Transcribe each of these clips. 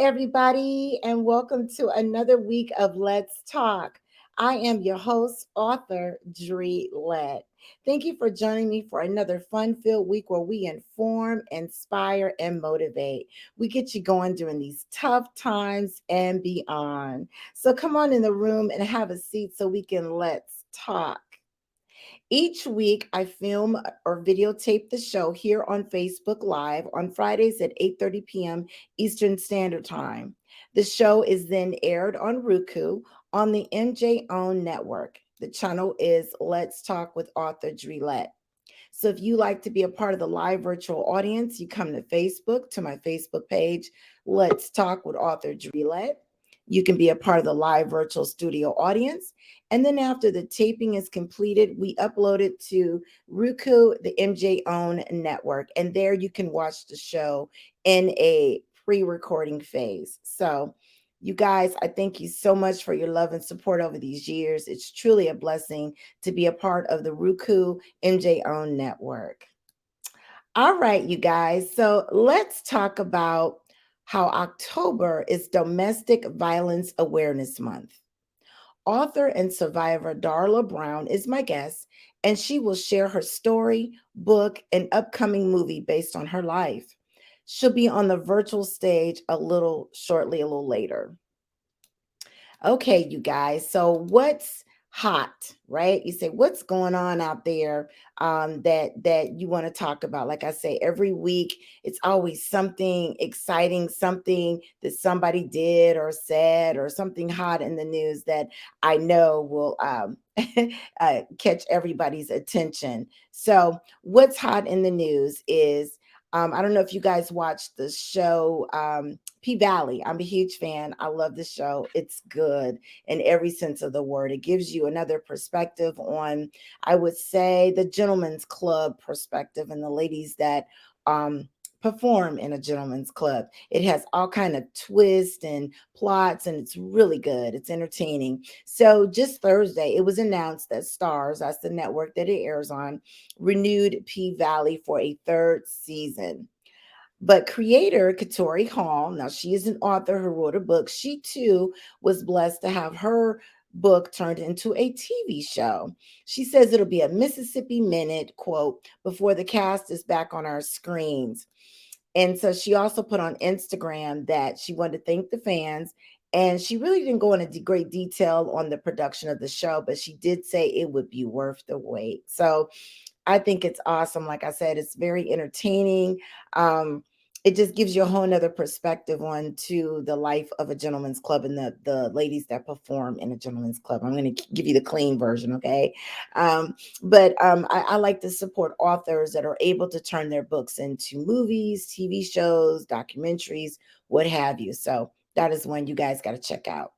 everybody, and welcome to another week of Let's Talk. I am your host, author Dre Lett. Thank you for joining me for another fun filled week where we inform, inspire, and motivate. We get you going during these tough times and beyond. So come on in the room and have a seat so we can let's talk. Each week, I film or videotape the show here on Facebook Live on Fridays at 8:30 p.m. Eastern Standard Time. The show is then aired on Roku on the MJ Own network. The channel is Let's Talk with author Dre Lett. So if you like to be a part of the live virtual audience, you come to Facebook, to my Facebook page, Let's Talk with author Dre Lett. You can be a part of the live virtual studio audience. And then after the taping is completed, we upload it to Roku, the MJ Own network. And there you can watch the show in a pre-recording phase. So you guys, I thank you so much for your love and support over these years. It's truly a blessing to be a part of the Roku MJ Own network. All right, you guys. So let's talk about how October is Domestic Violence Awareness Month. Author and survivor Darla Brown is my guest, and she will share her story, book, and upcoming movie based on her life. She'll be on the virtual stage a little later. Okay, you guys. So what's hot, right? You say what's going on out there that you want to talk about. Like I say, every week it's always something exciting, something that somebody did or said, or something hot in the news that I know will catch everybody's attention. So what's hot in the news is I don't know if you guys watched the show P Valley. I'm a huge fan. I love the show. It's good in every sense of the word. It gives you another perspective on, I would say, the gentleman's club perspective and the ladies that perform in a gentleman's club. It has all kind of twists and plots, and it's really good. It's entertaining. So just Thursday, it was announced that Stars, that's the network that it airs on, renewed P Valley for a third season. But creator Katori Hall, now she is an author who wrote a book. She too was blessed to have her book turned into a TV show. She says it'll be a Mississippi Minute, quote, before the cast is back on our screens. And so she also put on Instagram that she wanted to thank the fans. And she really didn't go into great detail on the production of the show, but she did say it would be worth the wait. So I think it's awesome. Like I said, it's very entertaining. It just gives you a whole nother perspective on to the life of a gentleman's club and the ladies that perform in a gentleman's club. I'm going to give you the clean version, okay? But I like to support authors that are able to turn their books into movies, TV shows, documentaries, what have you. So that is one you guys got to check out.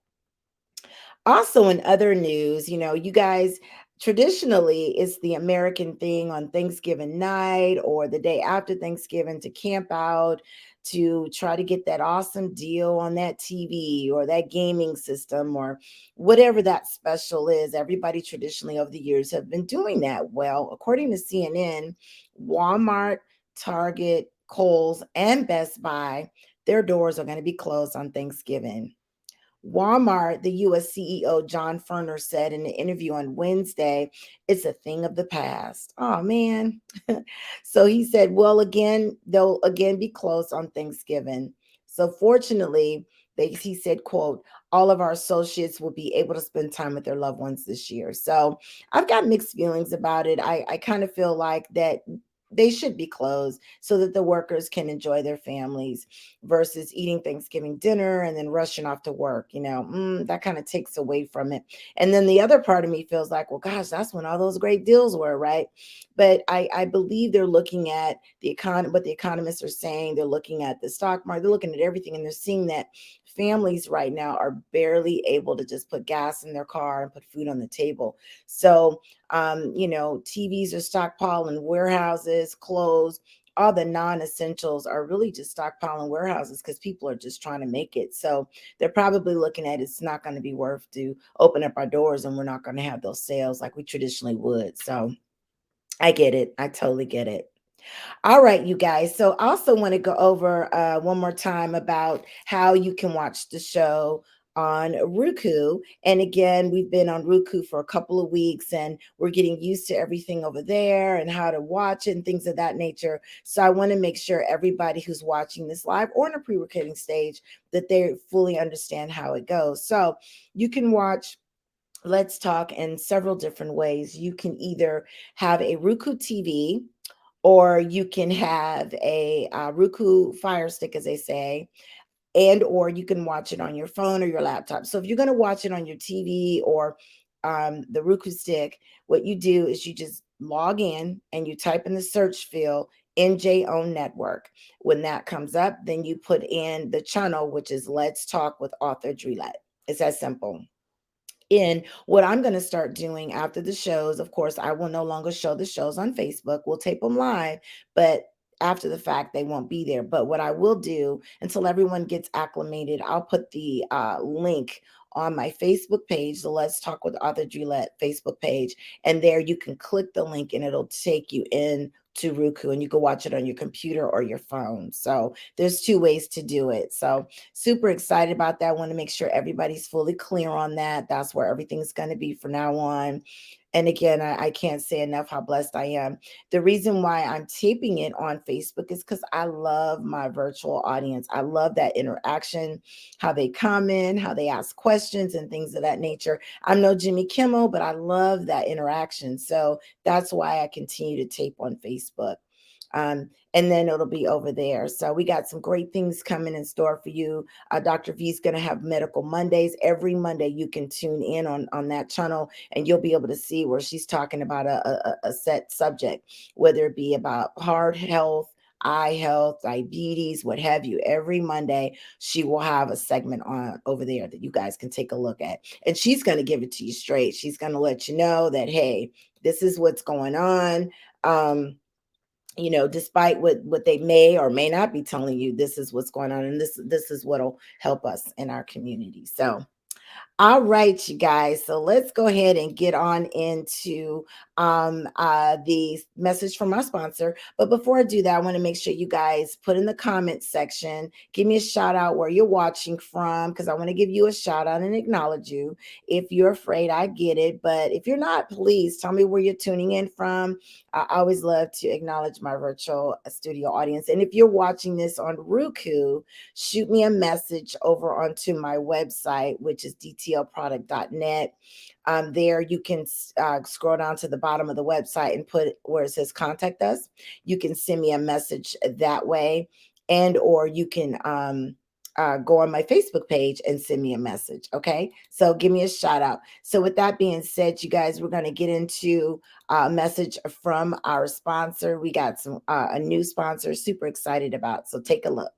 Also, in other news, you guys, traditionally, it's the American thing on Thanksgiving night or the day after Thanksgiving to camp out, to try to get that awesome deal on that TV or that gaming system or whatever that special is. Everybody traditionally over the years have been doing that. Well, according to CNN, Walmart, Target, Kohl's, and Best Buy, their doors are going to be closed on Thanksgiving. Walmart, the US CEO John Furner said in an interview on Wednesday, it's a thing of the past. Oh man. So he said, well, again, they'll again be closed on Thanksgiving. So fortunately, he said, quote, all of our associates will be able to spend time with their loved ones this year. So I've got mixed feelings about it. I kind of feel like that they should be closed so that the workers can enjoy their families versus eating Thanksgiving dinner and then rushing off to work. That kind of takes away from it. And then the other part of me feels like, well, gosh, that's when all those great deals were, right? But I believe they're looking at what the economists are saying. They're looking at the stock market. They're looking at everything, and they're seeing that families right now are barely able to just put gas in their car and put food on the table. So TVs are stockpiling warehouses, clothes, all the non-essentials are really just stockpiling warehouses because people are just trying to make it. So they're probably looking at it's not going to be worth to open up our doors, and we're not going to have those sales like we traditionally would. So I get it. I totally get it. All right, you guys. So I also want to go over one more time about how you can watch the show on Roku. And again, we've been on Roku for a couple of weeks and we're getting used to everything over there and how to watch it and things of that nature. So I want to make sure everybody who's watching this live or in a pre-recording stage that they fully understand how it goes. So you can watch Let's Talk in several different ways. You can either have a Roku TV, or you can have a Roku Fire Stick, as they say, and or you can watch it on your phone or your laptop. So if you're going to watch it on your TV or the Roku stick, what you do is you just log in and you type in the search field NJ Own Network. When that comes up, then you put in the channel, which is Let's Talk with author Dre Lett. It's that simple. And what I'm going to start doing after the shows, of course, I will no longer show the shows on Facebook. We'll tape them live, but after the fact, they won't be there. But what I will do until everyone gets acclimated, I'll put the link on my Facebook page, the Let's Talk with Author Gillette Facebook page. And there you can click the link and it'll take you in to Roku and you can watch it on your computer or your phone. So there's two ways to do it. So super excited about that. I want to make sure everybody's fully clear on that. That's where everything's going to be from now on. And again, I can't say enough how blessed I am. The reason why I'm taping it on Facebook is because I love my virtual audience. I love that interaction, how they comment, how they ask questions and things of that nature. I'm no Jimmy Kimmel, but I love that interaction. So that's why I continue to tape on Facebook. And then it'll be over there. So we got some great things coming in store for you. Dr. V is going to have Medical Mondays. Every Monday you can tune in on that channel and you'll be able to see where she's talking about a set subject, whether it be about heart health, eye health, diabetes, what have you. Every Monday, she will have a segment on over there that you guys can take a look at. And she's going to give it to you straight. She's going to let you know that, hey, this is what's going on. Despite what they may or may not be telling you, this is what's going on, and this is what'll help us in our community. So all right, you guys. So let's go ahead and get on into the message from our sponsor. But before I do that, I want to make sure you guys put in the comments section, give me a shout out where you're watching from, because I want to give you a shout out and acknowledge you. If you're afraid, I get it. But if you're not, please tell me where you're tuning in from. I always love to acknowledge my virtual studio audience. And if you're watching this on Roku, shoot me a message over onto my website, which is dtlproduct.net. There you can scroll down to the bottom of the website and put where it says contact us. You can send me a message that way, and or you can go on my Facebook page and send me a message. Okay, so give me a shout out. So with that being said, you guys, we're going to get into a message from our sponsor. We got some a new sponsor, super excited about. So take a look.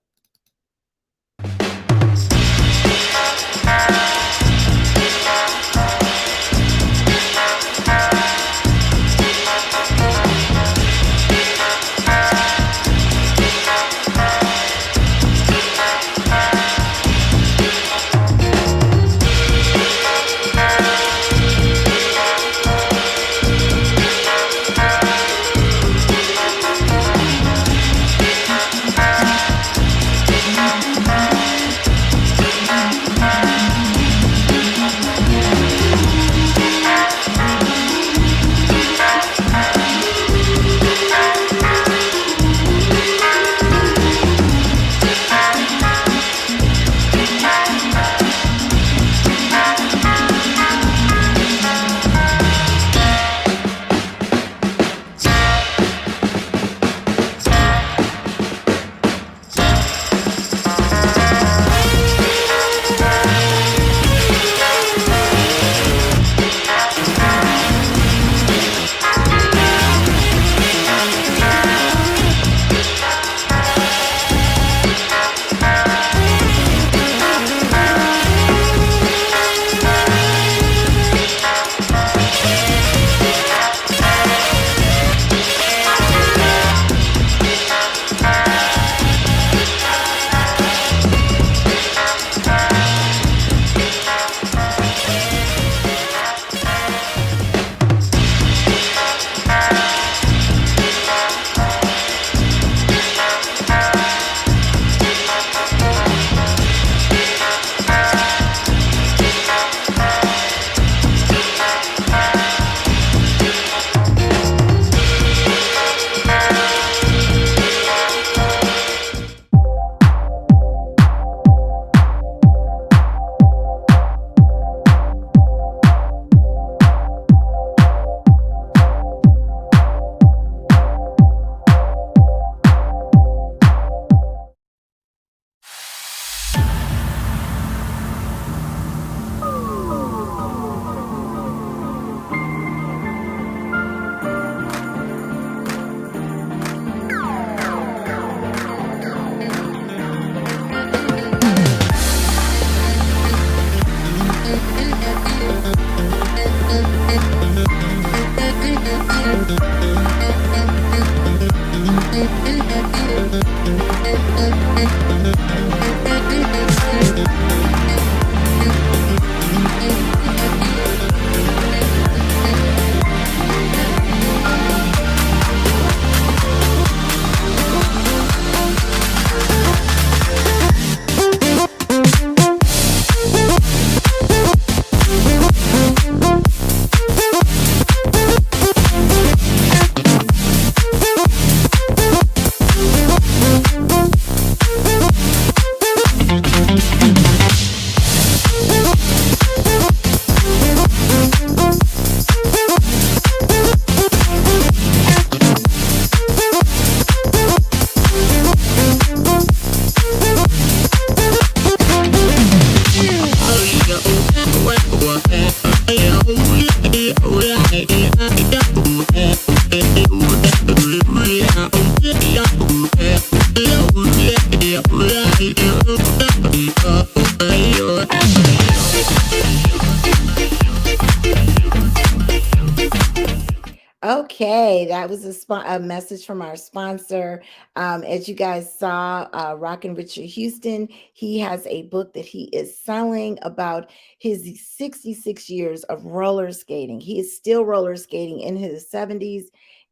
Okay, that was a message from our sponsor. As you guys saw, Rockin' Richard Houston, he has a book that he is selling about his 66 years of roller skating. He is still roller skating in his 70s,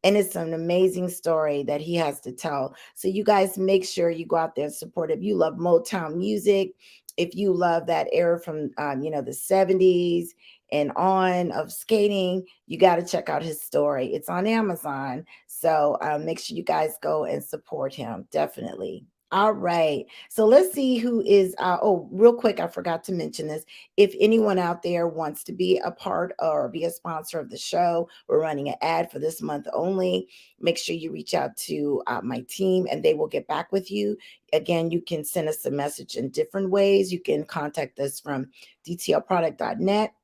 and it's an amazing story that he has to tell. So, you guys make sure you go out there and support. If you love Motown music, if you love that era from, the 70s and on of skating, you got to check out his story. It's on Amazon. So make sure you guys go and support him. Definitely. All right. So let's see who is. Oh, real quick, I forgot to mention this. If anyone out there wants to be a part or be a sponsor of the show, we're running an ad for this month only. Make sure you reach out to my team and they will get back with you. Again, you can send us a message in different ways. You can contact us from dtlproduct.net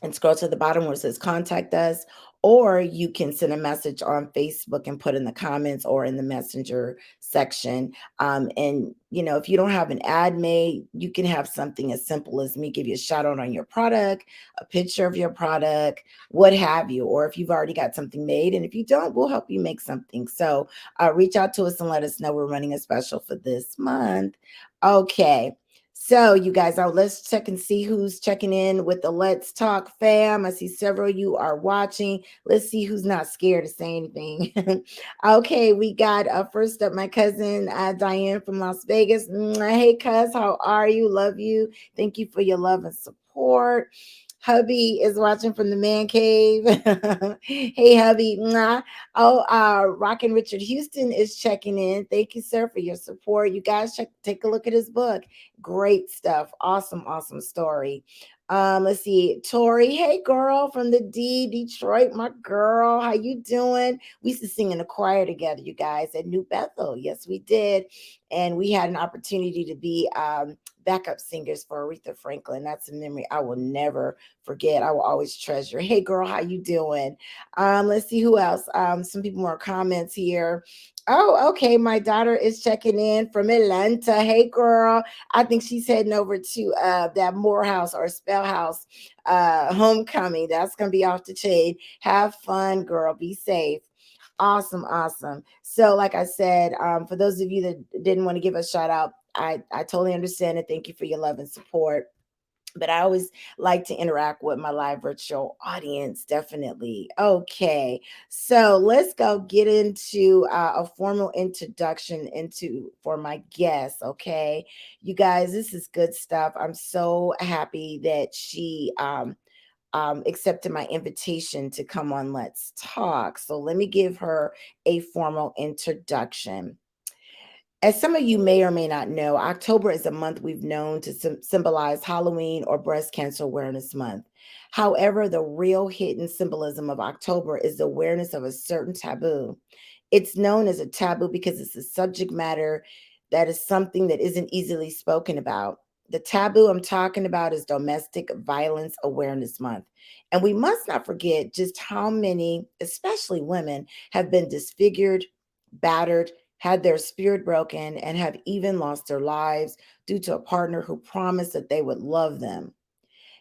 and scroll to the bottom where it says contact us, or you can send a message on Facebook and put in the comments or in the messenger section. And if you don't have an ad made, you can have something as simple as me give you a shout out on your product, a picture of your product, what have you. Or if you've already got something made, and if you don't, we'll help you make something. So reach out to us and let us know we're running a special for this month. Okay. So, you guys, let's check and see who's checking in with the Let's Talk fam. I see several of you are watching. Let's see who's not scared to say anything. Okay, we got first up my cousin Diane from Las Vegas. Hey, cuz, how are you? Love you. Thank you for your love and support. Hubby is watching from the man cave. Hey, hubby. Mwah. Oh, Rockin' Richard Houston is checking in. Thank you, sir, for your support. You guys take a look at his book. Great stuff. Awesome, awesome story. Let's see. Tori, hey girl from the D, Detroit, my girl. How you doing? We used to sing in a choir together, you guys, at New Bethel. Yes, we did. And we had an opportunity to be backup singers for Aretha Franklin. That's a memory I will never forget. I will always treasure. Hey girl, how you doing? Let's see who else. Some people more comments here. Oh, okay. My daughter is checking in from Atlanta. Hey girl. I think she's heading over to that Morehouse or Spellhouse homecoming. That's gonna be off the chain. Have fun, girl. Be safe. Awesome, awesome. So, like I said, for those of you that didn't want to give a shout out, I totally understand it. Thank you for your love and support. But I always like to interact with my live virtual audience, definitely. Okay, so let's go get into a formal introduction into for my guest. Okay, you guys, this is good stuff. I'm so happy that she accepted my invitation to come on Let's Talk. So let me give her a formal introduction. As some of you may or may not know, October is a month we've known to symbolize Halloween or Breast Cancer Awareness Month. However, the real hidden symbolism of October is the awareness of a certain taboo. It's known as a taboo because it's a subject matter that is something that isn't easily spoken about. The taboo I'm talking about is Domestic Violence Awareness Month. And we must not forget just how many, especially women, have been disfigured, battered, had their spirit broken, and have even lost their lives due to a partner who promised that they would love them.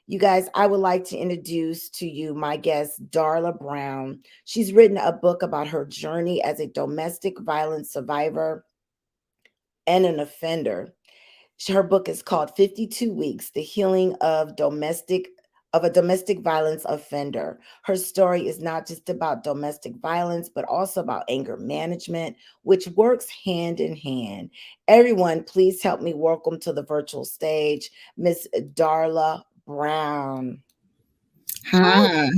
You guys, I would like to introduce to you my guest, Darla Brown. She's written a book about her journey as a domestic violence survivor and an offender. Her book is called 52 Weeks: The Healing of a Domestic Violence Offender. Her story is not just about domestic violence, but also about anger management, which works hand in hand. Everyone, please help me welcome to the virtual stage Miss Darla Brown. Hi, Hi.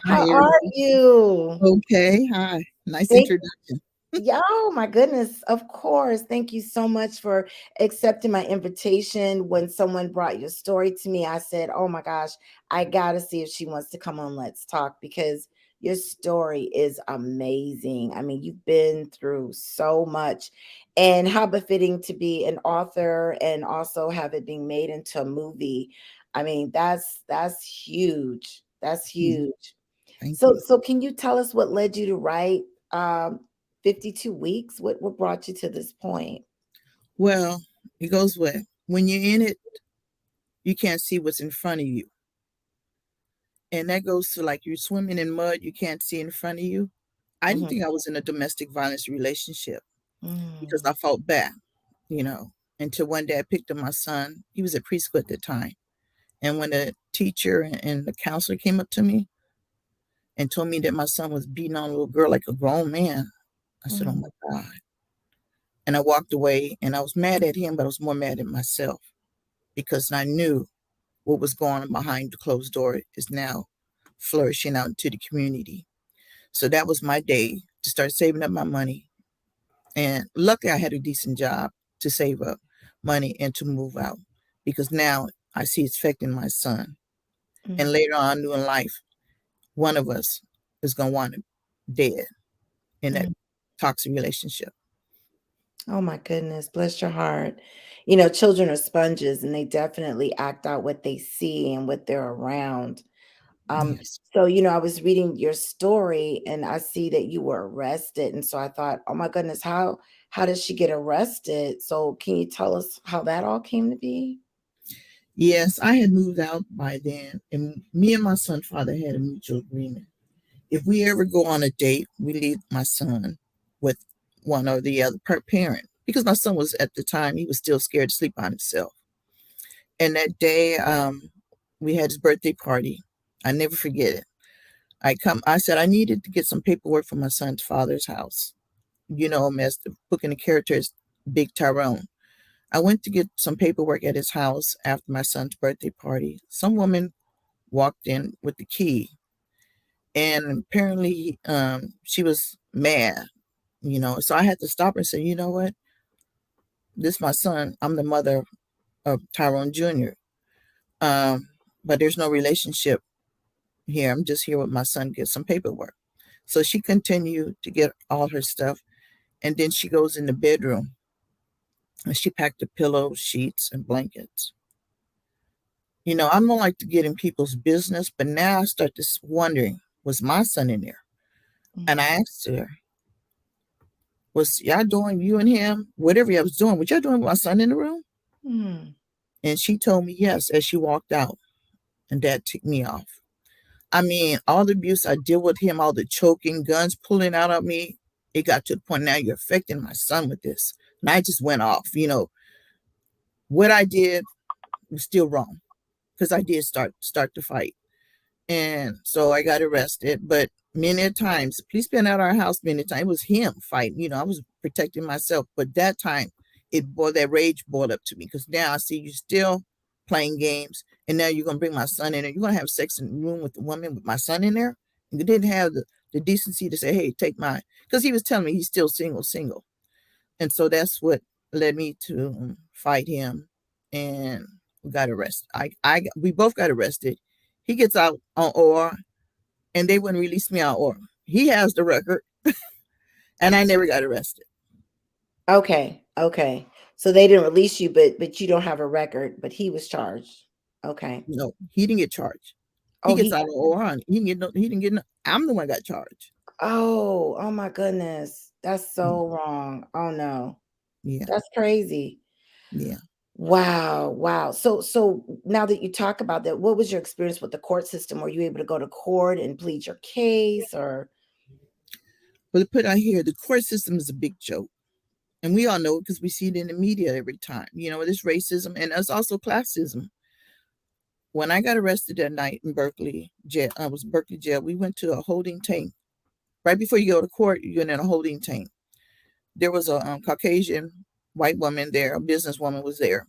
Hi, how are everyone. you? Okay. Hi. Nice Thank introduction. Yeah, oh my goodness. Of course. Thank you so much for accepting my invitation. When someone brought your story to me, I said, oh my gosh, I got to see if she wants to come on Let's Talk, because your story is amazing. I mean, you've been through so much, and how befitting to be an author and also have it being made into a movie. I mean, that's huge. That's Yeah, huge. thank So you. so can you tell us what led you to write um 52 weeks? What brought you to this point? Well, it goes with when you're in it, you can't see what's in front of you. And that goes to like you're swimming in mud, you can't see in front of you. I didn't Mhm. think I was in a domestic violence relationship because Mm, I fought back, until one day I picked up my son. He was at preschool at the time. And when the teacher and the counselor came up to me and told me that my son was beating on a little girl like a grown man, I said, oh mm, my God. And I walked away and I was mad at him, but I was more mad at myself because I knew what was going on behind the closed door is now flourishing out into the community. So that was my day to start saving up my money. And luckily, I had a decent job to save up money and to move out because now I see it's affecting my son. And mm, later on in life, one of us is going to want him dead in that mm. toxic relationship. Oh my goodness, bless your heart. You know, children are sponges and they definitely act out what they see and what they're around. Um, Yes. so, you know, I was reading your story and I see that you were arrested. And so I thought, oh my goodness, how did she get arrested? So can you tell us how that all came to be? Yes, I had moved out by then, and me and my son's father had a mutual agreement. If we ever go on a date, we leave my son with one or the other parent because my son was at the time he was still scared to sleep by himself. And that day, we had his birthday party. I never forget it. I said I needed to get some paperwork from my son's father's house. You know him as the book and the character is Big Tyrone. I went to get some paperwork at his house after my son's birthday party. Some woman walked in with the key, and apparently, she was mad. So I had to stop her and say, you know what? This is my son. I'm the mother of Tyrone Jr. Um, but there's no relationship here. I'm just here with my son to get some paperwork. So she continued to get all her stuff, and then she goes in the bedroom and she packed the pillows, sheets, and blankets. I don't like to get in people's business, but now I start to wondering, was my son in there? And I Mm, asked her, was y'all doing, you and him, whatever y'all was doing, was y'all doing with my son in the room? mm, And she told me yes as she walked out, and that ticked me off. I mean, all the abuse I did with him, all the choking, guns pulling out of me, it got to the point now you're affecting my son with this. And I just went off. What I did was still wrong because I did start to fight. And so I got arrested. But many times, the police been at our house many times. It was him fighting. I was protecting myself. But that time, that rage boiled up to me because now I see you still playing games, and now you're gonna bring my son in there. You're gonna have sex in the room with the woman with my son in there. And you didn't have the decency to say, "Hey, take mine," because he was telling me he's still single. And so that's what led me to fight him, and we got arrested. We both got arrested. He gets out on OR, and they wouldn't release me on OR. He has the record, and I never got arrested. okay, okay. So they didn't release you, but you don't have a record, but he was charged. Okay. No, he didn't get charged. He Oh, gets he out on OR, and he didn't get no. He didn't get no. I'm the one got charged. oh my goodness. That's Mm, so wrong. Oh no. yeah, That's crazy. yeah. Wow, wow. So now that you talk about that, what was your experience with the court system? Were you able to go to court and plead your case or But to put out here, the court system is a big joke. And we all know it because we see it in the media every time. It's racism and it's also classism. When I got arrested that night in Berkeley jail, I was in Berkeley jail. We went to a holding tank. Right before you go to court, you're in a holding tank. There was a Caucasian white woman there, a businesswoman was there.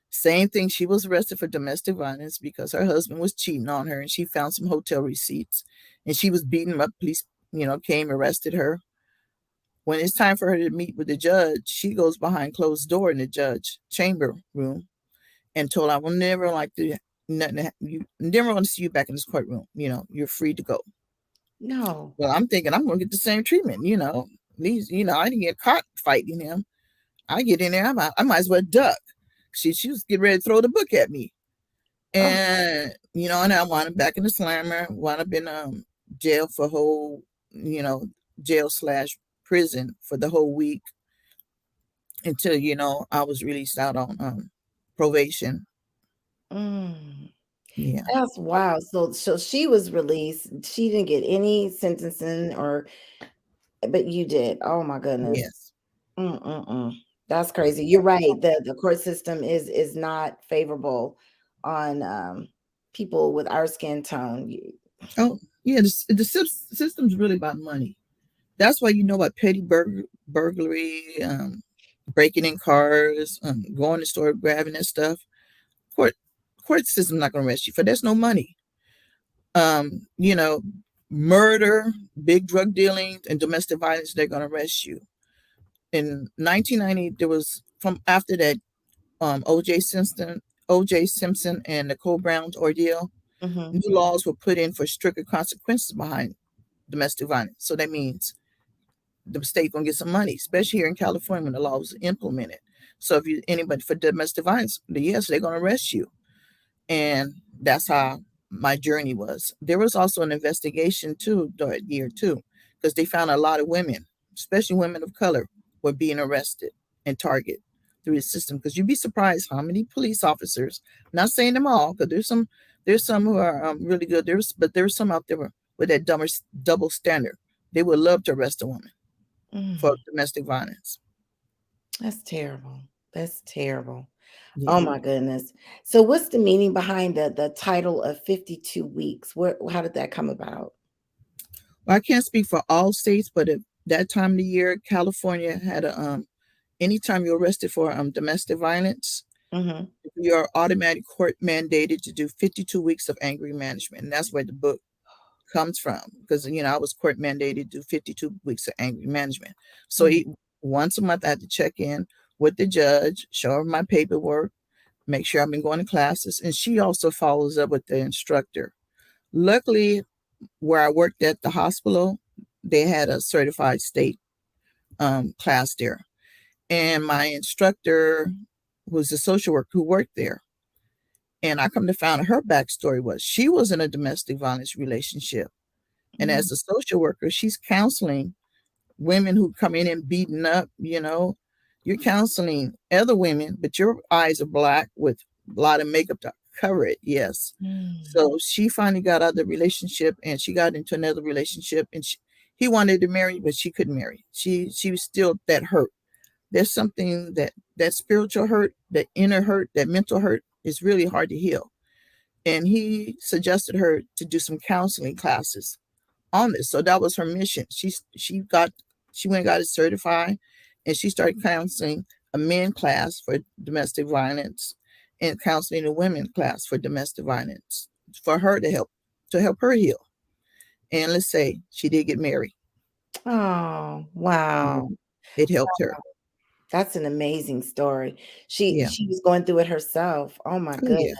Same thing. She was arrested for domestic violence because her husband was cheating on her, and she found some hotel receipts, and she was beating him up. Police, came arrested her. When it's time for her to meet with the judge, she goes behind closed door in the judge chamber room and told, "I will never like to nothing. You never want to see you back in this courtroom. You're free to go." no? Well, I'm thinking I'm going to get the same treatment. I didn't get caught fighting him. I get in there, I might as well duck. She was getting ready to throw the book at me. Oh, And and I wound up back in the slammer, wound up in jail for whole, you know, jail slash prison for the whole week until I was released out on probation. mm, Yeah. that's wow. So she was released. She didn't get any sentencing, or but you did. Oh my goodness. Yes. Mm-mm-mm. That's crazy. You're right. The court system is not favorable on people with our skin tone. Oh, yeah. The system's really about money. That's why about petty burglary, breaking in cars, going to the store, grabbing that stuff. Court court system's not going to arrest you for there's no money. Um, you know, Murder, big drug dealing, and domestic violence, they're going to arrest you. In 1990, there was from after that OJ Simpson and Nicole Brown's ordeal, Hmm. new laws were put in for stricter consequences behind domestic violence. So that means the state gonna get some money, especially here in California when the law was implemented. So if you anybody for domestic violence, yes, they're gonna arrest you. And that's how my journey was. There was also an investigation too that year too, because they found a lot of women, especially women of color, were being arrested and targeted through the system. Because you'd be surprised how many police officers. Not saying them all, because there's some who are really good. There's some out there with that double standard. They would love to arrest a woman for Mm, domestic violence. that's terrible. That's terrible. Oh Yeah. my goodness. So what's the meaning behind the title of 52 weeks? Where how did that come about? Well, I can't speak for all states, but at that time of the year, California had a anytime you're arrested for domestic violence, Hmm. you're automatic court mandated to do 52 weeks of anger management. And that's where the book comes from. Because I was court mandated to do 52 weeks of anger management. So once a month I had to check in with the judge, show her my paperwork, make sure I've been going to classes. And she also follows up with the instructor. Luckily, where I worked at the hospital, they had a certified state class there. And my instructor was a social worker who worked there. And I come to find out her backstory was she was in a domestic violence relationship. And Mm, as a social worker, she's counseling women who come in and beaten up. You're counseling other women, but your eyes are black with a lot of makeup to cover it. Yes. mm, So she finally got out of the relationship and she got into another relationship and he wanted to marry, but she couldn't marry. She was still that hurt. There's something that spiritual hurt, that inner hurt, that mental hurt is really hard to heal. And he suggested her to do some counseling classes on this. So that was her mission. She went and got it certified and she started counseling a men class for domestic violence and counseling a women class for domestic violence for her to help her heal. And let's say she did get married. oh, wow. It helped her. That's an amazing story. Yeah. She was going through it herself. Oh my Oh goodness. yeah.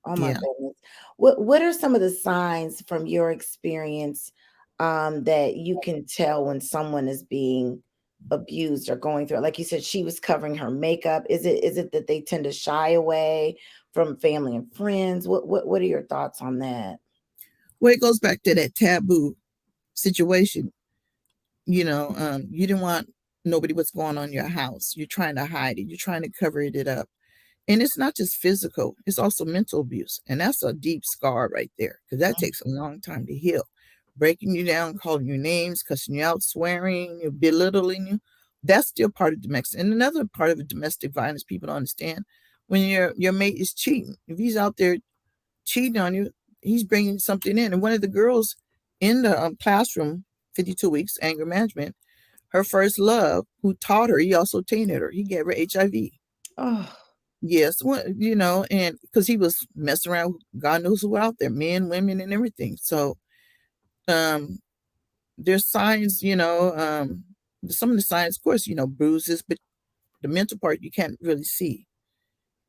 Oh my Yeah. goodness. What are some of the signs from your experience that you can tell when someone is being abused or going through it? Like you said, she was covering her makeup. Is it that they tend to shy away from family and friends? What are your thoughts on that? Well, it goes back to that taboo situation. You didn't want nobody what's going on in your house. You're trying to hide it. You're trying to cover it up. And it's not just physical, it's also mental abuse. And that's a deep scar right there because that takes a long time to heal. Breaking you down, calling you names, cussing you out, swearing, you belittling you. That's still part of domestic. And another part of domestic violence people don't understand when your mate is cheating. If he's out there cheating on you, he's bringing something in. And one of the girls in the classroom, 52 weeks anger management, her first love, who taught her, he also tainted her. He gave her HIV. Oh, Yes, well, and because he was messing around, God knows who out there, men, women, and everything. So, um, there's signs, some of the signs, of course, bruises, but the mental part you can't really see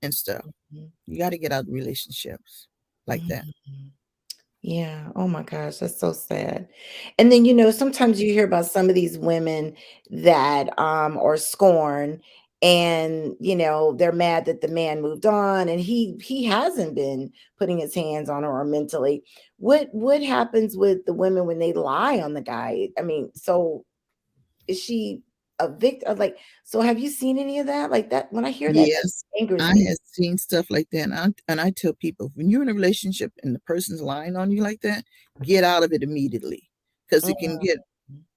and stuff. mhm, You got to get out of relationships like that. mhm. Yeah. Oh my gosh, that's so sad. And then, sometimes you hear about some of these women that are scorned and they're mad that the man moved on, and he hasn't been putting his hands on her or mentally. What happens with the women when they lie on the guy? I mean, so is she a victim? Like, so have you seen any of that? Like that, when I hear that, Yes, that angers I me. had seen stuff like that, and I tell people, when you're in a relationship and the person's lying on you like that, get out of it immediately, because it can get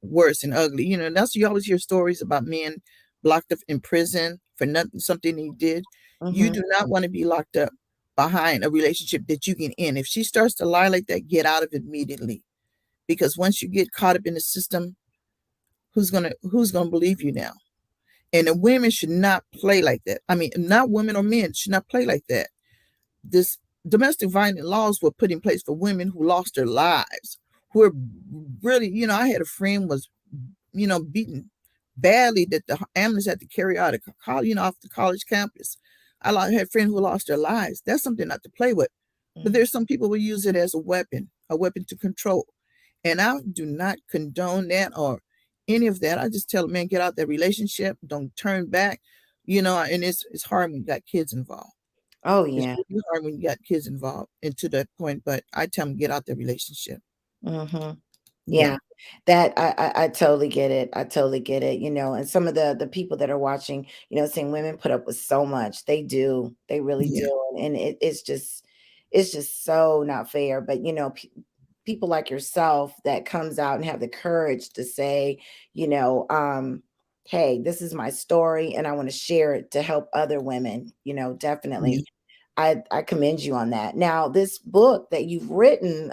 worse and ugly. And that's, you always hear stories about men locked up in prison for nothing, something he did. You Mm-hmm. do not want to be locked up behind a relationship that you can end. If she starts to lie like that, get out of it immediately, because once you get caught up in the system, who's gonna believe you now? And the women should not play like that. I mean, not women or men should not play like that. This domestic violence laws were put in place for women who lost their lives, who are really, I had a friend was, beaten badly, that the ambulance had to carry out of college, off the college campus. Had friends who lost their lives. That's something not to play with. But there's some people who use it as a weapon to control. And I do not condone that or any of that. I just tell a man, get out that relationship, don't turn back. And it's hard when you got kids involved. Oh It's yeah. really hard when you got kids involved and to that point, but I tell them, get out that relationship. Mm-hmm. Yeah. Yeah, that I totally get it. I totally get it. And some of the people that are watching, saying women put up with so much. They do. They really Yeah. do. And it's just so not fair. But people like yourself that comes out and have the courage to say, you know, um, hey, this is my story and I want to share it to help other women. Yeah. Definitely. I commend you on that. Now, this book that you've written,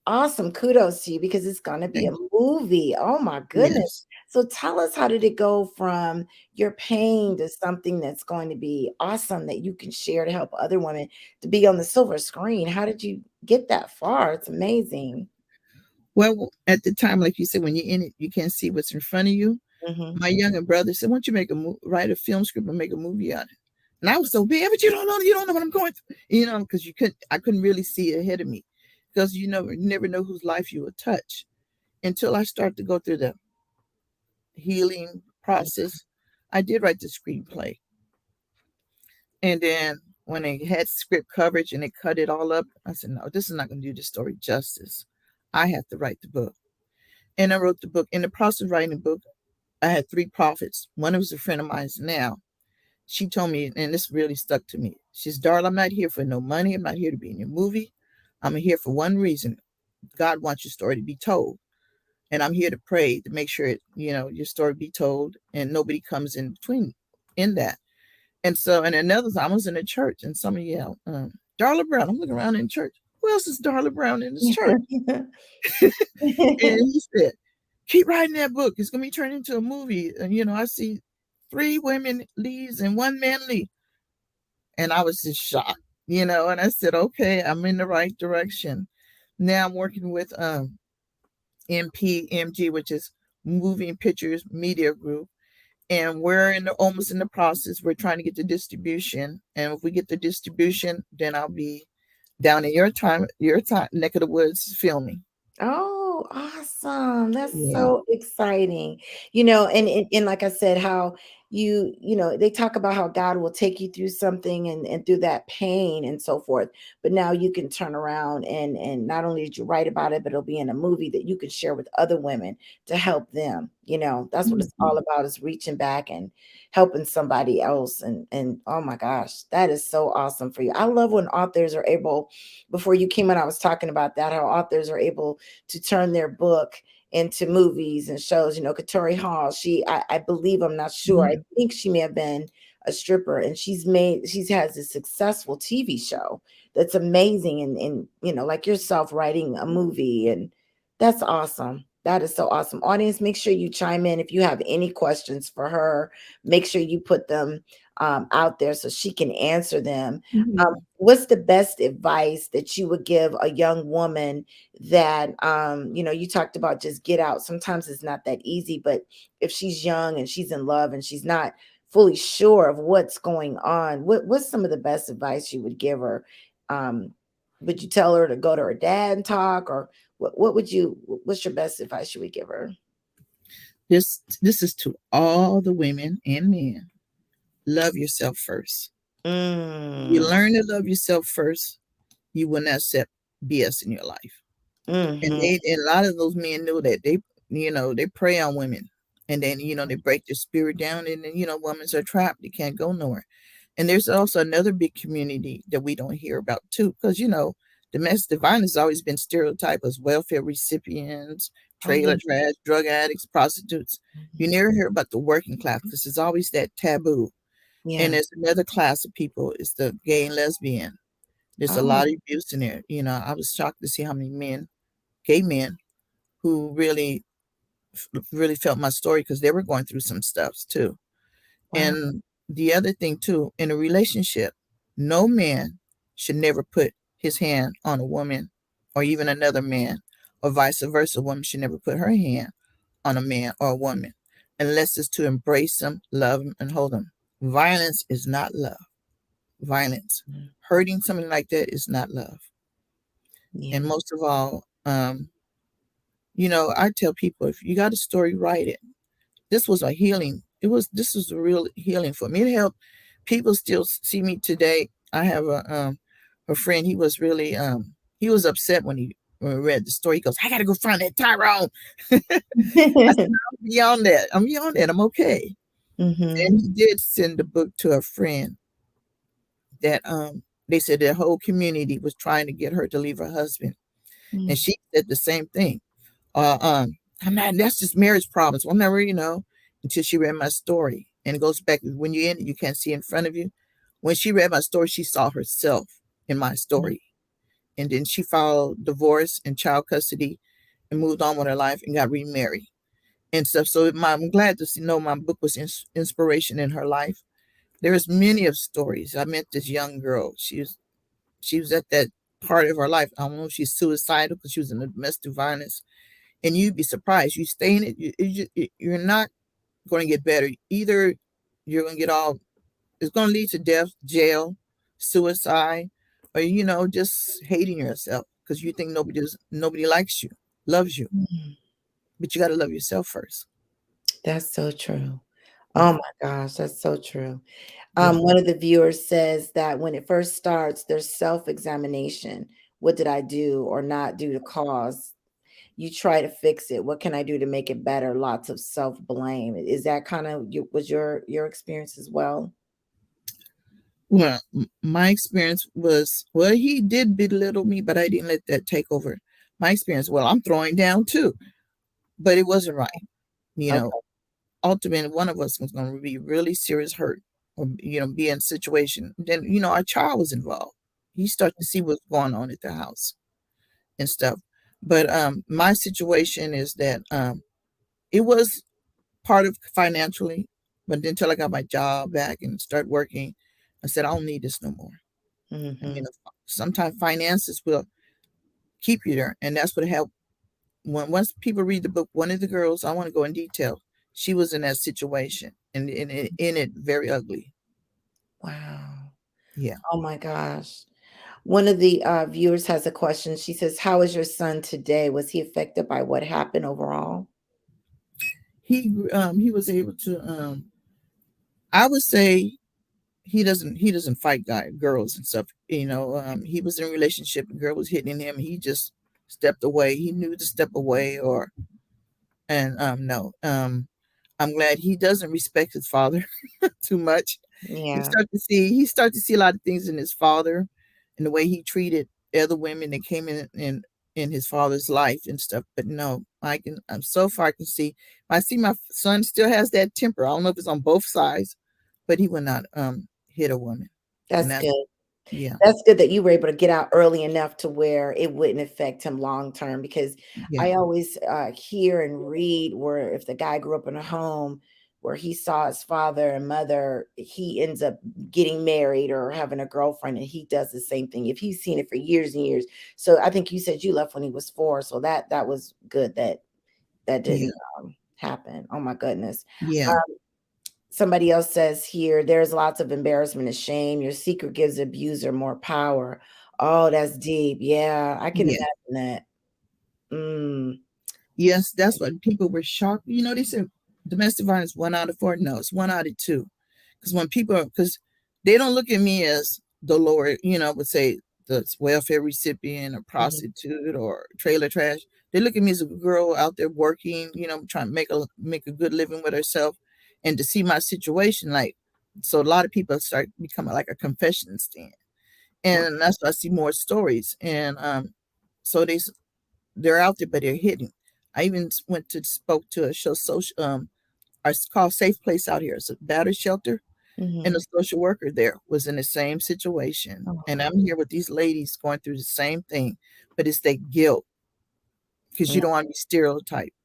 awesome, kudos to you, because it's going to be a Thank you. movie. Oh my goodness. Yes. So tell us, how did it go from your pain to something that's going to be awesome that you can share to help other women to be on the silver screen? How did you get that far? It's amazing. Well, at the time, like you said, when you're in it, you can't see what's in front of you. Hmm. My younger brother said, "Why don't you write a film script and make a movie out of it?" And I was so bad, but you don't know what I'm going through, because I couldn't really see ahead of me, because you never know whose life you will touch until I start to go through the healing process. I did write the screenplay, and then when they had script coverage and they cut it all up, I said, "No, this is not going to do the story justice. I have to write the book." And I wrote the book. In the process of writing the book, I had three prophets. One was a friend of mine now. She told me, and this really stuck to me. She says, "Darla, I'm not here for no money. I'm not here to be in your movie. I'm here for one reason. God wants your story to be told. And I'm here to pray to make sure your story be told and nobody comes in between in that." And so, and another time I was in a church and somebody yelled, "Darla Brown." I'm looking around in church. Who else is Darla Brown in this church? And he said, "Keep writing that book. It's going to be turned into a movie." And, I see three women leads and one man lead. And I was just shocked. And I said, "Okay, I'm in the right direction." Now I'm working with MPMG, which is Moving Pictures Media Group. And we're almost in the process. We're trying to get the distribution. And if we get the distribution, then I'll be down in your time neck of the woods filming. Oh, awesome. That's Yeah. so exciting. And like I said, how they talk about how God will take you through something and through that pain and so forth. But now you can turn around and not only did you write about it, but it'll be in a movie that you can share with other women to help them. That's what it's all Mhm. about, is reaching back and helping somebody else. And oh my gosh, that is so awesome for you. I love when authors are able, before you came in, I was talking about that, how authors are able to turn their book into movies and shows. Katori Hall, I believe, I'm not sure, I Mhm. think she may have been a stripper, and she's has a successful TV show that's amazing, and like yourself, writing a movie, and that's awesome. That is so awesome. Audience, make sure you chime in if you have any questions for her. Make sure you put them out there so she can answer them. Yeah. What's the best advice that you would give a young woman that, you talked about just get out? Sometimes it's not that easy, but if she's young and she's in love and she's not fully sure of what's going on, what's some of the best advice you would give her? Um, would you tell her to go to her dad and talk, or what's your best advice you would give her? This is to all the women and men. love yourself first. You Mm. learn to love yourself first, you will not accept BS in your life. Mhm. And a lot of those men knew that they prey on women, and then they break their spirit down, and then women are trapped. They can't go nowhere. And there's also another big community that we don't hear about too, because domestic violence has always been stereotyped as welfare recipients, Oh yeah. trailer trash, drug addicts, prostitutes. You Mhm. never hear about the working class because it's always that taboo. And Yeah. there's another class of people, it's the gay and lesbian. There's a Oh. lot of abuse in there. I was shocked to see how many men, gay men, who really felt my story because they were going through some stuff too. Wow. And the other thing too, in a relationship, no man should never put his hand on a woman or even another man, or vice versa. A woman should never put her hand on a man or a woman unless it's to embrace them, love them, and hold them. Violence is not love. Violence, Mhm. hurting something like that is not love. And Yeah. most of all, I tell people, if you got a story, write it. This was a healing. This was a real healing for me. It helped people still see me today. I have a friend. He was upset when he read the story. He goes, "I got to go find that Tyrone." I said, "I'm beyond that. I'm beyond that. I'm okay." Mhm. And he did send the book to a friend that they said their whole community was trying to get her to leave her husband, and Mm. she said the same thing. I'm not, that's just marriage problems. Well, never, until she read my story. And it goes back when you're in it, you can't see in front of you. When she read my story, she saw herself in my Mm. story. And then she filed divorce and child custody and moved on with her life and got remarried and stuff. So I'm glad to know my book was inspiration in her life. There's many of stories. I met this young girl. She was at that part of her life. I don't know if she's suicidal because she was in domestic violence, and you'd be surprised. You stay in it, you're not going to get better. Either you're going to get all, it's going to lead to death, jail, suicide, or just hating yourself because you think nobody likes you, loves you. Mm. But you got to love yourself first. That's so true. Oh Yeah, my gosh, that's so true. yeah. One of the viewers says that when it first starts, there's self-examination. What did I do or not do to cause? You try to fix it. What can I do to make it better? Lots of self-blame. Is that kind of was your experience as well? Well, my experience was, well, he did belittle me, but I didn't let that take over my experience. Well, I'm throwing down too, but it wasn't right. You know, Okay. ultimately one of us was going to be really serious hurt, or be in a situation. Then our child was involved. He started to see what's going on at the house and stuff. But my situation is that it was part of financially, but then until I got my job back and started working, I said I don't need this no more. I mean, Mhm. sometimes finances will keep you there, and that's what helped. Once people read the book, one of the girls, I want to go in detail, she was in that situation, and in it very ugly. Wow. Yeah. Oh my gosh. One of the viewers has a question. She says, "How is your son today? Was he affected by what happened overall?" He was able to, I would say, he doesn't fight girls and stuff. He was in a relationship, a girl was hitting him, he just stepped away. He knew to step away, or and no. I'm glad he doesn't respect his father too much. Yeah, He started to see a lot of things in his father, and the way he treated other women that came in his father's life and stuff. But no, I'm so far I can see. I see my son still has that temper. I don't know if it's on both sides, but he will not hit a woman. And that's that's, good. yeah, That's good that you were able to get out early enough to where it wouldn't affect him long term, because yeah, I always hear and read where if the guy grew up in a home where he saw his father and mother, he ends up getting married or having a girlfriend, and he does the same thing if he's seen it for years and years. So I think you said you left when he was 4, so that was good that that yeah, didn't happen. Oh my goodness. yeah, Somebody else says here, there's lots of embarrassment and shame. Your secret gives the abuser more power. Oh, that's deep. Yeah, I can yeah. imagine that. Mm, Yes, that's what people were shocked. They said domestic violence 1 out of 4. No, it's 1 out of 2. Because when people, because they don't look at me as the lower, would say the welfare recipient or Mhm. prostitute or trailer trash. They look at me as a girl out there working, trying to make a good living with herself, and to see my situation, like, so a lot of people start becoming like a confession stand, Wow. and that's why I see more stories, and so they're out there, but they're hidden. I even went to spoke to a show social it's called Safe Place out here. It's a battery shelter, and the Mhm. social worker there was in the same situation. Oh, And I'm here with these ladies going through the same thing, but it's their guilt because you yeah. don't want to be stereotyped.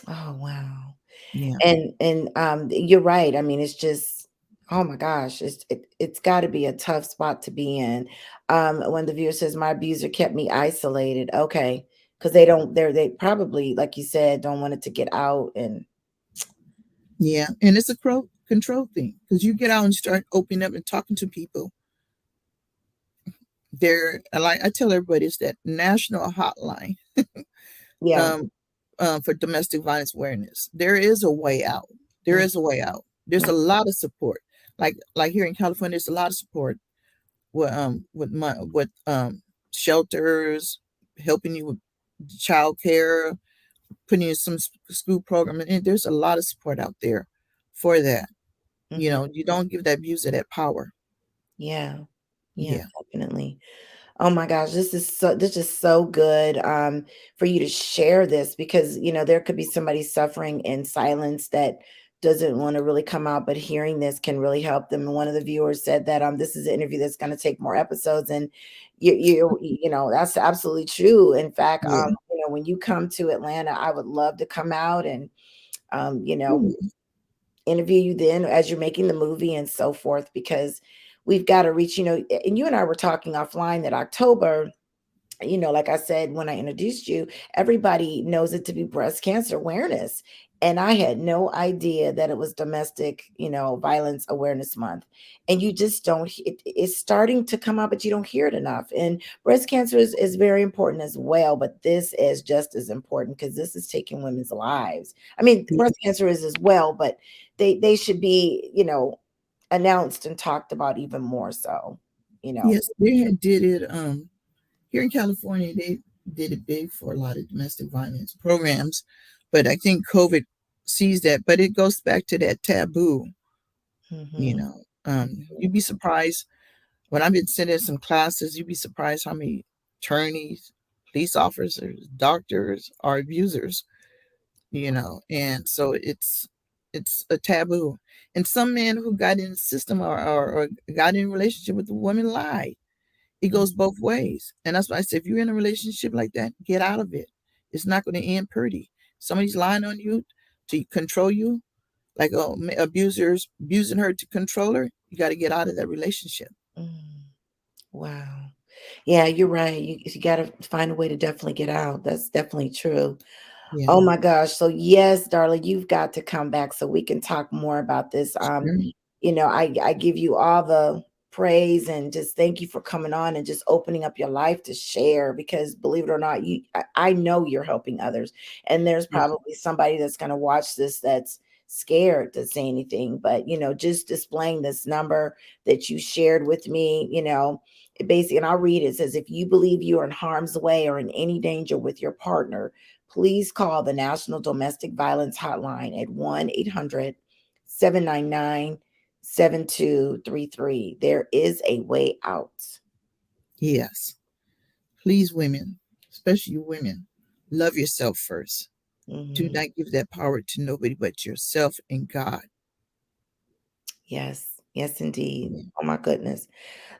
Oh, wow. Yeah, And you're right. I mean, it's just, oh my gosh, it's got to be a tough spot to be in. When the viewer says my abuser kept me isolated, okay, because they probably, like you said, don't want it to get out. And yeah, and it's a control thing because you get out and start opening up and talking to people. There, like I tell everybody, it's that national hotline yeah. um, for domestic violence awareness. There is a way out. There Mm, is a way out. There's a lot of support. Like here in California, there's a lot of support with shelters, helping you with child care, putting you in some school program, and there's a lot of support out there for that. mhm. You don't give that abuser that power. Yeah. Yeah, Yeah, definitely. Oh my gosh, this is so good for you to share this because there could be somebody suffering in silence that doesn't want to really come out, but hearing this can really help them. And one of the viewers said that this is an interview that's going to take more episodes, and that's absolutely true. In fact, yeah. when you come to Atlanta, I would love to come out and um, you know Ooh, interview you then as you're making the movie and so forth because we've got to reach, and you and I were talking offline that October, like I said when I introduced you, everybody knows it to be breast cancer awareness. And I had no idea that it was domestic, violence awareness month. And you just don't, it's starting to come up, but you don't hear it enough. And breast cancer is very important as well, but this is just as important because this is taking women's lives. I mean, yeah. breast cancer is as well, but they should be, announced and talked about even more so, you know. Yes, they had did it. Here in California, they did it big for a lot of domestic violence programs, but I think COVID sees that. But it goes back to that taboo. Hmm. You'd be surprised when I've been sitting in some classes. You'd be surprised how many attorneys, police officers, doctors are abusers. And so it's a taboo. And some men who got in the system or got in a relationship with a woman lie. It goes both ways. And that's why I say if you're in a relationship like that, get out of it. It's not going to end pretty. Somebody's lying on you to control you, like abusers abusing her to control her. You got to get out of that relationship. Mm, wow. Yeah, you're right. You got to find a way to definitely get out. That's definitely true. Yeah. Oh my gosh. So yes, darling, you've got to come back so we can talk more about this. Sure. I give you all the praise and just thank you for coming on and just opening up your life to share because believe it or not, I know you're helping others. And there's Yeah. probably somebody that's going to watch this that's scared to say anything, but just displaying this number that you shared with me, it basically, and I'll read it. It says, if you believe you are in harm's way or in any danger with your partner, please call the National Domestic Violence Hotline at 1-800-799-7233. There is a way out. Yes. Please, women, especially you women, love yourself first. Do Mhm. not give that power to nobody but yourself and God. Yes. Yes, indeed. Yeah. Oh my goodness.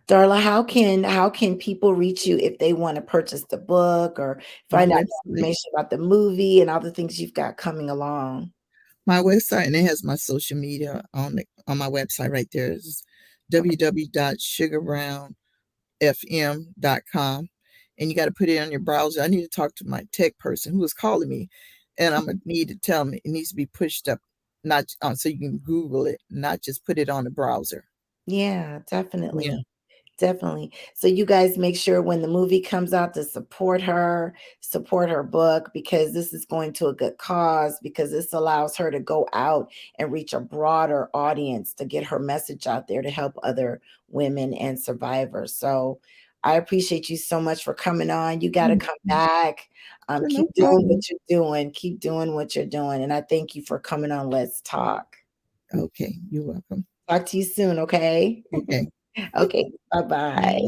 Darla, how can people reach you if they want to purchase the book or My find out website information about the movie and all the things you've got coming along? My website, and it has my social media on my website right there. It's Okay. www.sugarbrownfm.com. And you got to put it on your browser. I need to talk to my tech person who is calling me, and I'm gonna need to tell me it needs to be pushed up, not so you can Google it, not just put it on the browser. Yeah, Yeah, definitely. Definitely. So you guys make sure when the movie comes out to support her book, because this is going to a good cause, because this allows her to go out and reach a broader audience to get her message out there to help other women and survivors. So I appreciate you so much for coming on. You got to come back. Sure, no Keep doing what problem. you're doing. Keep doing what you're doing. And I thank you for coming on. Let's talk. Okay, you're welcome. Talk to you soon. Okay. Okay. Okay. Bye bye. Bye.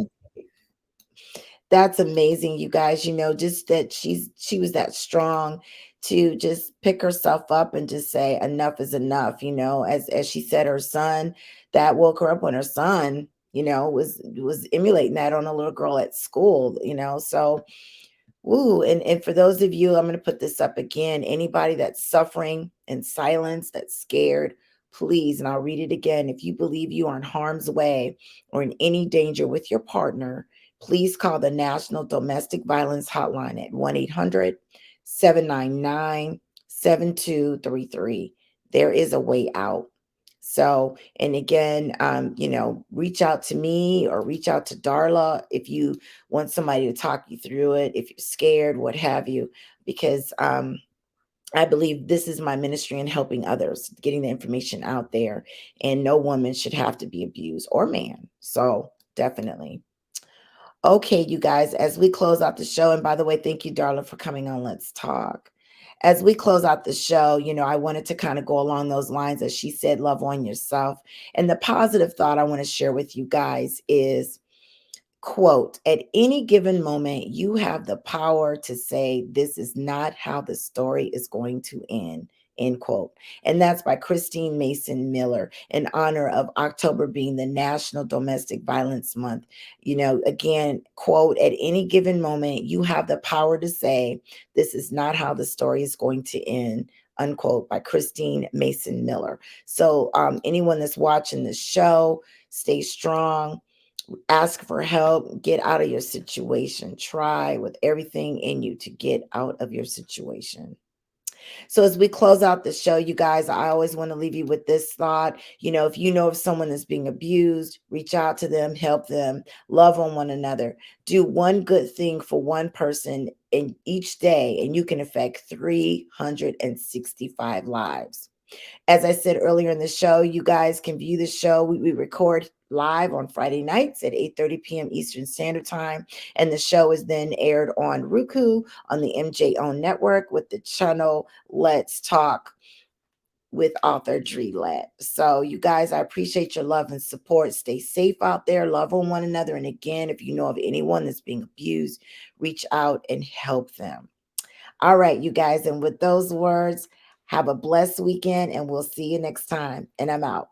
That's amazing, you guys. Just that she was that strong to just pick herself up and just say enough is enough. As she said, her son, that woke her up when her son, was emulating that on a little girl at school. So Ooh, and for those of you, I'm going to put this up again. Anybody that's suffering in silence, that's scared, please, and I'll read it again. If you believe you are in harm's way or in any danger with your partner, please call the National Domestic Violence Hotline at 1-800-799-7233. There is a way out. So, and again, reach out to me or reach out to Darla if you want somebody to talk you through it, if you're scared, what have you, because I believe this is my ministry in helping others, getting the information out there, and no woman should have to be abused or man. So, definitely. Okay, you guys, as we close out the show, and by the way, thank you, Darla, for coming on. Let's talk. As we close out the show, I wanted to kind of go along those lines. As she said, love on yourself. And the positive thought I want to share with you guys is, quote, at any given moment, you have the power to say, this is not how the story is going to end quote. And that's by Christine Mason Miller, in honor of October being the National Domestic Violence Month. Again, quote, at any given moment, you have the power to say, this is not how the story is going to end, unquote, by Christine Mason Miller. So, anyone that's watching this show, stay strong, ask for help, get out of your situation, try with everything in you to get out of your situation. So, as we close out the show, you guys, I always want to leave you with this thought. If you know of someone that's being abused, reach out to them, help them, love on one another, do one good thing for one person in each day, and you can affect 365 lives. As I said earlier in the show, you guys can view the show. We record live on Friday nights at 8:30 p.m. Eastern Standard Time. And the show is then aired on Roku on the MJO network with the channel Let's Talk with author Dre Lett. So, you guys, I appreciate your love and support. Stay safe out there, love on one another. And again, if you know of anyone that's being abused, reach out and help them. All right, you guys. And with those words, have a blessed weekend and we'll see you next time. And I'm out.